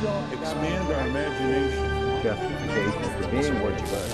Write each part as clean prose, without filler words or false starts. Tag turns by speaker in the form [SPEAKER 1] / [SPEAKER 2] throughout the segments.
[SPEAKER 1] don't expand our imagination.
[SPEAKER 2] Justification for being what you are.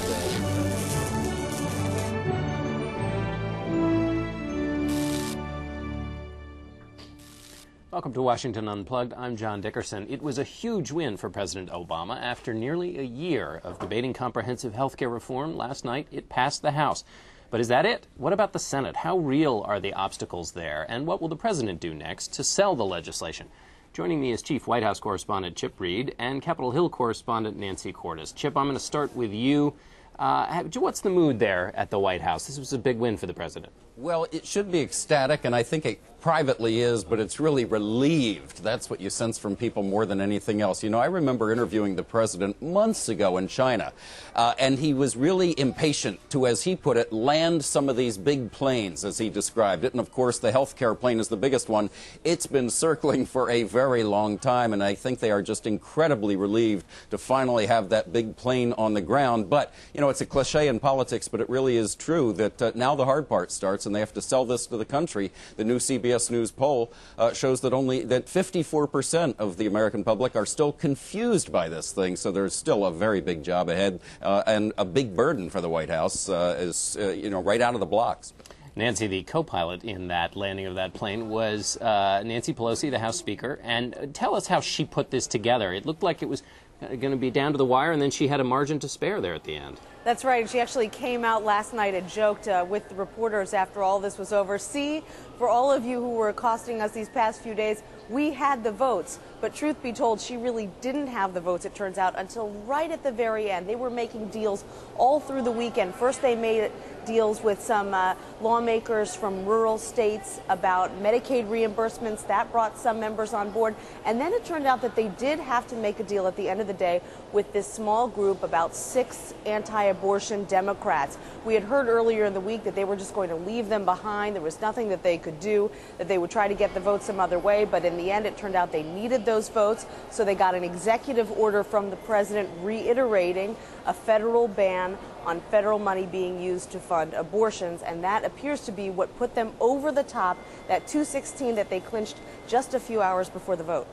[SPEAKER 3] Welcome to Washington Unplugged. I'm John Dickerson. It was a huge win for President Obama. After nearly a year of debating comprehensive health care reform, last night it passed the House. But is that it? What about the Senate? How real are the obstacles there? And what will the president do next to sell the legislation? Joining me is Chief White House Correspondent Chip Reid and Capitol Hill Correspondent Nancy Cordes. Chip, I'm going to start with you. What's the mood there at the White House? This was a big win for the president.
[SPEAKER 4] Well, it should be ecstatic, and I think it privately is, but it's really relieved. That's what you sense from people more than anything else. You know, I remember interviewing the president months ago in China, and he was really impatient to, as he put it, land some of these big planes, as he described it. And, of course, the health care plane is the biggest one. It's been circling for a very long time, and I think they are just incredibly relieved to finally have that big plane on the ground. But, you know, it's a cliche in politics, but it really is true that now the hard part starts, and they have to sell this to the country. The new CBS News poll shows that 54% of the American public are still confused by this thing. So there's still a very big job ahead and a big burden for the White House, right out of the blocks.
[SPEAKER 3] Nancy, the co-pilot in that landing of that plane was Nancy Pelosi, the House Speaker. And tell us how she put this together. It looked like it was going to be down to the wire, and then she had a margin to spare there at the end.
[SPEAKER 5] That's right. She actually came out last night and joked with the reporters after all this was over. See, for all of you who were accosting us these past few days, we had the votes. But truth be told, she really didn't have the votes, it turns out, until right at the very end. They were making deals all through the weekend. First, they made deals with some lawmakers from rural states about Medicaid reimbursements. That brought some members on board. And then it turned out that they did have to make a deal at the end of the day with this small group, about 6 anti-abortion Democrats. We had heard earlier in the week that they were just going to leave them behind. There was nothing that they could do, that they would try to get the votes some other way. But in the end, it turned out they needed those votes. So they got an executive order from the president reiterating a federal ban on federal money being used to fund abortions. And that appears to be what put them over the top, that 216 that they clinched just a few hours before the vote.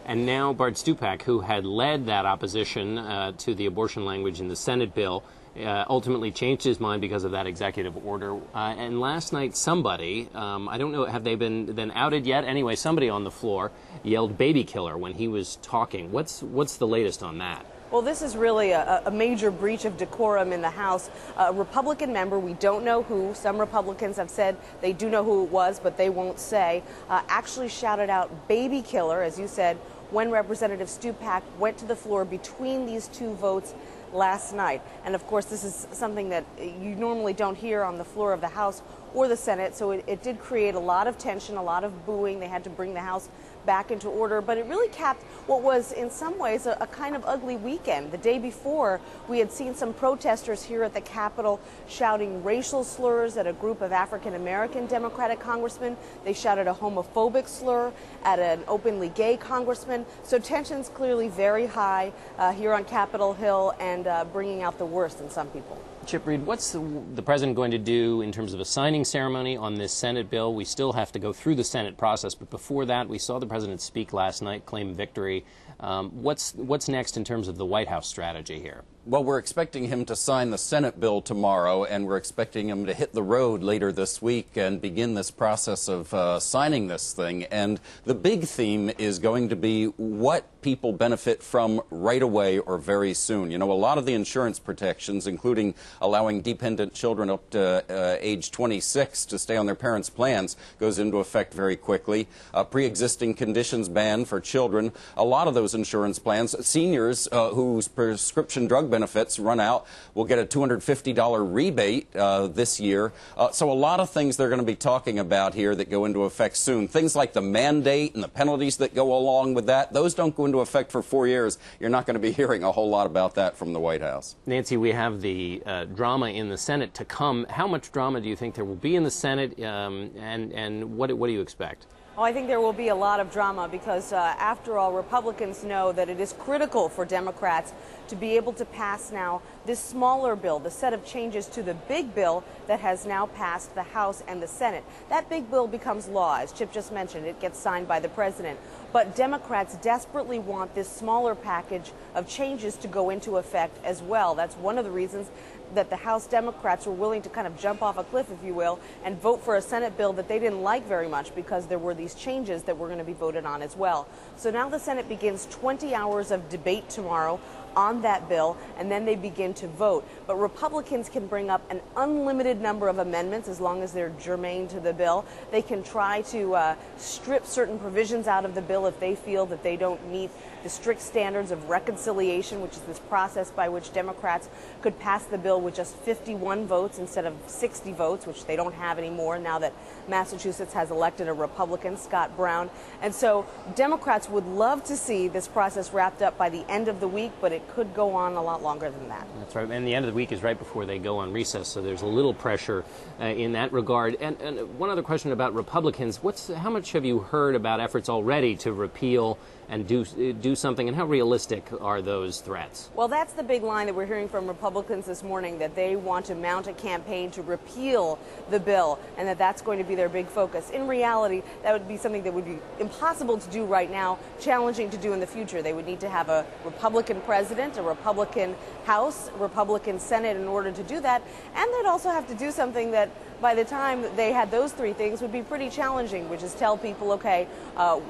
[SPEAKER 3] And now Bart Stupak, who had led that opposition to the abortion language in the Senate bill, ultimately changed his mind because of that executive order. And last night, somebody, I don't know, have they been outed yet? Anyway, somebody on the floor yelled "baby killer" when he was talking. What's the latest on that?
[SPEAKER 5] Well, this is really a major breach of decorum in the House. A Republican member, we don't know who, some Republicans have said they do know who it was, but they won't say, actually shouted out "baby killer," as you said, when Representative Stupak went to the floor between these two votes last night. And of course, this is something that you normally don't hear on the floor of the House or the Senate, so it did create a lot of tension, a lot of booing. They had to bring the House back into order, but it really capped what was in some ways a kind of ugly weekend. The day before, we had seen some protesters here at the Capitol shouting racial slurs at a group of African-American Democratic congressmen. They shouted a homophobic slur at an openly gay congressman. So tension's clearly very high here on Capitol Hill and bringing out the worst in some people.
[SPEAKER 3] Chip Reid, what's the president going to do in terms of a signing ceremony on this Senate bill? We still have to go through the Senate process, but before that, we saw the president speak last night, claim victory. What's next in terms of the White House strategy here?
[SPEAKER 4] Well, we're expecting him to sign the Senate bill tomorrow, and we're expecting him to hit the road later this week and begin this process of signing this thing. And the big theme is going to be what people benefit from right away or very soon. You know, a lot of the insurance protections, including allowing dependent children up to age 26 to stay on their parents' plans, goes into effect very quickly. Pre-existing conditions ban for children. A lot of those insurance plans, seniors whose prescription drug benefits run out will get a $250 rebate this year. So a lot of things they're going to be talking about here that go into effect soon. Things like the mandate and the penalties that go along with that, those don't go into effect for 4 years. You're not going to be hearing a whole lot about that from the White House.
[SPEAKER 3] Nancy, we have the drama in the Senate to come. How much drama do you think there will be in the Senate, and what do you expect?
[SPEAKER 5] Oh, I think there will be a lot of drama because, after all, Republicans know that it is critical for Democrats to be able to pass now this smaller bill, the set of changes to the big bill that has now passed the House and the Senate. That big bill becomes law, as Chip just mentioned. It gets signed by the president. But Democrats desperately want this smaller package of changes to go into effect as well. That's one of the reasons that the House Democrats were willing to kind of jump off a cliff, if you will, and vote for a Senate bill that they didn't like very much because there were these changes that were going to be voted on as well. So now the Senate begins 20 hours of debate tomorrow on that bill, and then they begin to vote. But Republicans can bring up an unlimited number of amendments as long as they're germane to the bill. They can try to strip certain provisions out of the bill if they feel that they don't meet the strict standards of reconciliation, which is this process by which Democrats could pass the bill with just 51 votes instead of 60 votes, which they don't have anymore now that Massachusetts has elected a Republican, Scott Brown. And so Democrats would love to see this process wrapped up by the end of the week, but it could go on a lot longer than that.
[SPEAKER 3] That's right. And the end of the week is right before they go on recess, so there's a little pressure in that regard. And one other question about Republicans. How much have you heard about efforts already to repeal and do something, and how realistic are those threats?
[SPEAKER 5] Well, that's the big line that we're hearing from Republicans this morning, that they want to mount a campaign to repeal the bill, and that's going to be their big focus. In reality, that would be something that would be impossible to do right now, challenging to do in the future. They would need to have a Republican president, a Republican House, a Republican Senate in order to do that, and they'd also have to do something that by the time they had those three things would be pretty challenging, which is tell people, okay,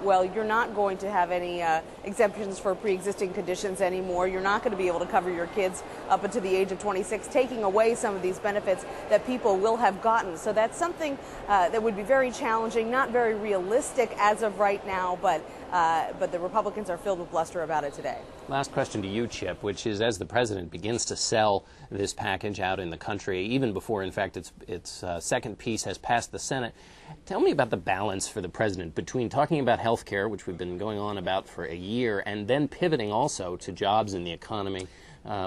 [SPEAKER 5] well, you're not going to have any exemptions for pre-existing conditions anymore. You're not going to be able to cover your kids up until the age of 26, taking away some of these benefits that people will have gotten. So that's something that would be very challenging, not very realistic as of right now, but the Republicans are filled with bluster about it today.
[SPEAKER 3] Last question to you, Chip, which is, as the president begins to sell this package out in the country, even before, in fact, its second piece has passed the Senate, tell me about the balance for the president between talking about health care, which we've been going on about for a year, and then pivoting also to jobs in the economy,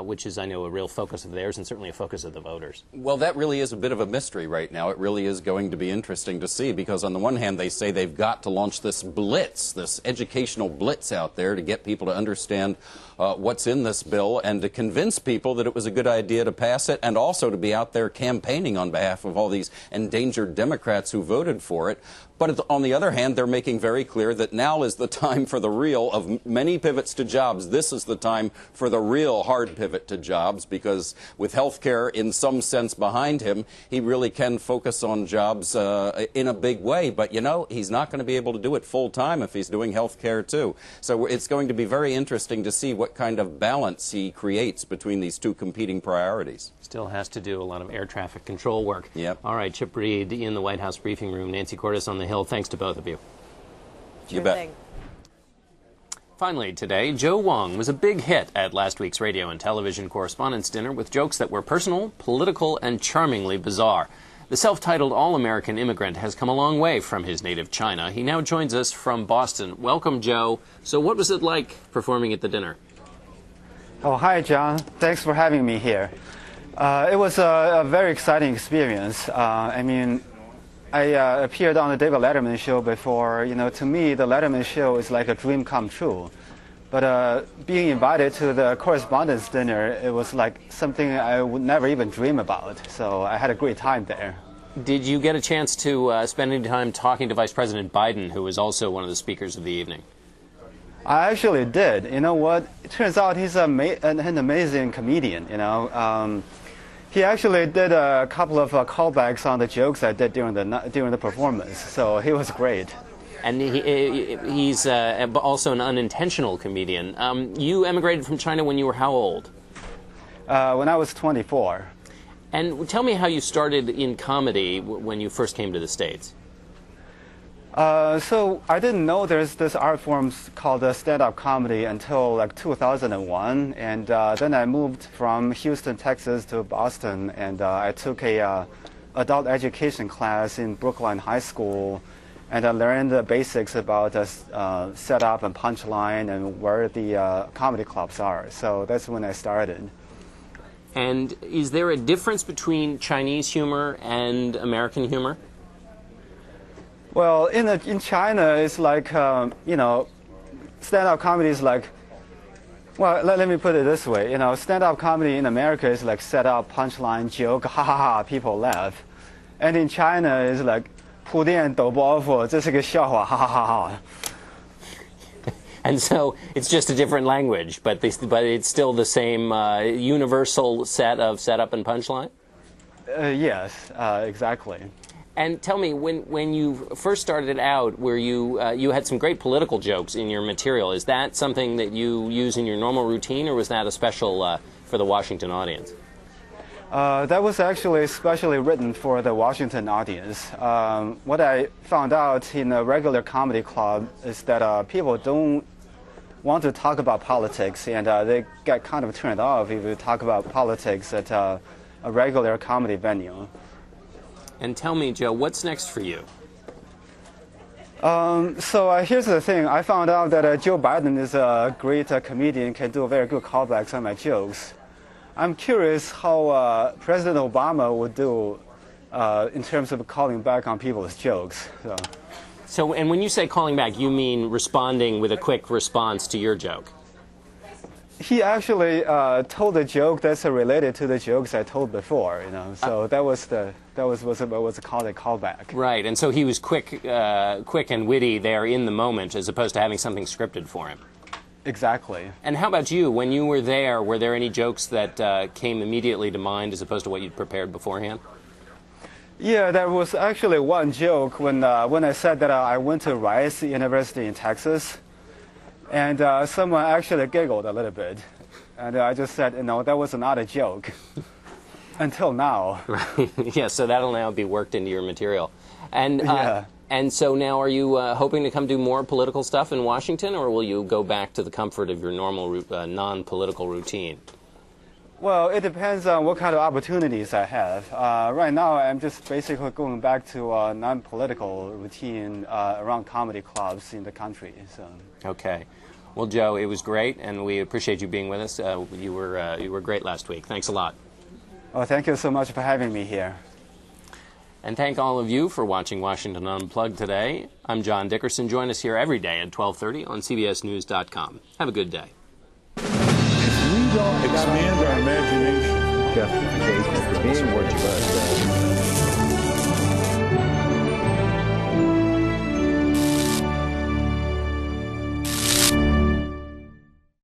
[SPEAKER 3] which is, I know, a real focus of theirs and certainly a focus of the voters.
[SPEAKER 4] Well, that really is a bit of a mystery right now. It really is going to be interesting to see, because on the one hand, they say they've got to launch this blitz, this educational blitz out there to get people to understand what's in this bill and to convince people that it was a good idea to pass it, and also to be out there campaigning on behalf of all these endangered Democrats who voted for it. But on the other hand, they're making very clear that now is the time for the real of many pivots to jobs. This is the time for the real hard pivot to jobs, because with health care in some sense behind him, he really can focus on jobs in a big way. But, you know, he's not going to be able to do it full time if he's doing health care too. So it's going to be very interesting to see what kind of balance he creates between these two competing priorities.
[SPEAKER 3] Still has to do a lot of air traffic control work.
[SPEAKER 4] Yep.
[SPEAKER 3] All right, Chip Reid in the White House briefing room, Nancy Cordes on the Hill. Thanks to both of you.
[SPEAKER 4] You bet.
[SPEAKER 3] Finally today, Joe Wong was a big hit at last week's radio and television correspondents' dinner with jokes that were personal, political, and charmingly bizarre. The self-titled All-American immigrant has come a long way from his native China. He now joins us from Boston. Welcome, Joe. So what was it like performing at the dinner?
[SPEAKER 6] Oh, hi, John. Thanks for having me here. It was a very exciting experience. I appeared on the David Letterman show before. You know, to me, the Letterman show is like a dream come true. But being invited to the correspondence dinner, it was like something I would never even dream about. So I had a great time there.
[SPEAKER 3] Did you get a chance to spend any time talking to Vice President Biden, who was also one of the speakers of the evening?
[SPEAKER 6] I actually did. You know what? It turns out he's an amazing comedian, you know. He actually did a couple of callbacks on the jokes I did during the performance, so he was great.
[SPEAKER 3] And he's also an unintentional comedian. You emigrated from China when you were how old?
[SPEAKER 6] When I was 24.
[SPEAKER 3] And tell me how you started in comedy when you first came to the States.
[SPEAKER 6] So I didn't know there's this art form called stand-up comedy until like 2001, and then I moved from Houston, Texas to Boston, and I took a adult education class in Brookline High School, and I learned the basics about setup and punchline and where the comedy clubs are. So that's when I started.
[SPEAKER 3] And is there a difference between Chinese humor and American humor?
[SPEAKER 6] Well, in China, it's like, you know, stand-up comedy is like, well, let me put it this way. You know, stand-up comedy in America is like set up, punchline, joke, ha ha ha, people laugh. And in China, it's like, 铺垫抖包袱，这是个笑话，哈哈哈哈。
[SPEAKER 3] And so it's just a different language, but it's still the same universal set of setup and punchline?
[SPEAKER 6] Yes, exactly.
[SPEAKER 3] And tell me, when you first started out, where you had some great political jokes in your material, is that something that you use in your normal routine, or was that a special for the Washington audience?
[SPEAKER 6] That was actually specially written for the Washington audience. What I found out in a regular comedy club is that people don't want to talk about politics, and they get kind of turned off if you talk about politics at a regular comedy venue.
[SPEAKER 3] And tell me, Joe, what's next for you?
[SPEAKER 6] So here's the thing. I found out that Joe Biden is a great comedian, can do very good callbacks on my jokes. I'm curious how President Obama would do in terms of calling back on people's jokes.
[SPEAKER 3] So, and when you say calling back, you mean responding with a quick response to your joke?
[SPEAKER 6] He actually told a joke that's related to the jokes I told before, you know. So that was called a callback.
[SPEAKER 3] Right, and so he was quick and witty there in the moment, as opposed to having something scripted for him.
[SPEAKER 6] Exactly.
[SPEAKER 3] And how about you? When you were there, were there any jokes that came immediately to mind, as opposed to what you'd prepared beforehand?
[SPEAKER 6] Yeah, there was actually one joke when I said that I went to Rice University in Texas. And someone actually giggled a little bit. And I just said, no, that was not a joke. Until now.
[SPEAKER 3] Right. Yeah, so that'll now be worked into your material. And
[SPEAKER 6] yeah.
[SPEAKER 3] And so now are you hoping to come do more political stuff in Washington, or will you go back to the comfort of your normal non-political routine?
[SPEAKER 6] Well, it depends on what kind of opportunities I have. Right now, I'm just basically going back to a non-political routine around comedy clubs in the country. So.
[SPEAKER 3] Okay. Well, Joe, it was great, and we appreciate you being with us. You were great last week. Thanks a lot.
[SPEAKER 6] Oh, thank you so much for having me here.
[SPEAKER 3] And thank all of you for watching Washington Unplugged today. I'm John Dickerson. Join us here every day at 12:30 on CBSNews.com. Have a good day.
[SPEAKER 1] If we don't expand our imagination,
[SPEAKER 2] Justification for being what you are.